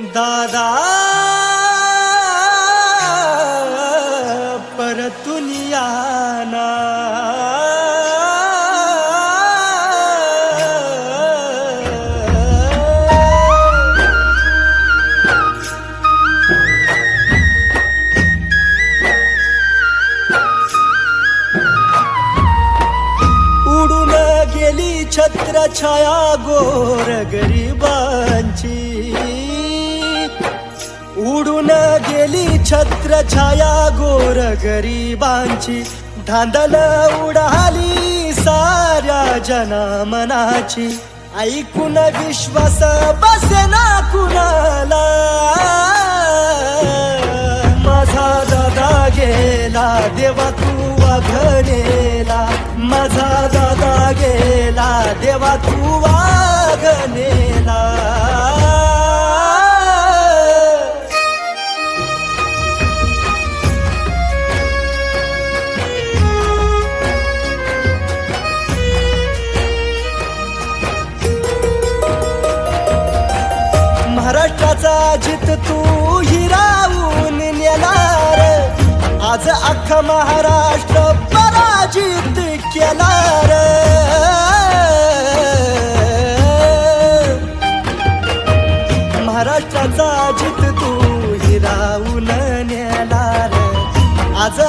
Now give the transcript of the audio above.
दादा परतून याना उडून गेली छत्रछाया गोर गरिबांची, उडून गेली छत्रछाया गोर गरिबांची, धांदल उडाली साऱ्या जनामनाची, ऐकून विश्वास बसेना कुणाला, माझा दादा गेला देवा तू वाघनेला, माझा दादा गेला देवा तू वाघनेला. महाराष्ट्राचा जित तू हिरावून नेणार, आज अख्खा महाराष्ट्र पराजित केला रे.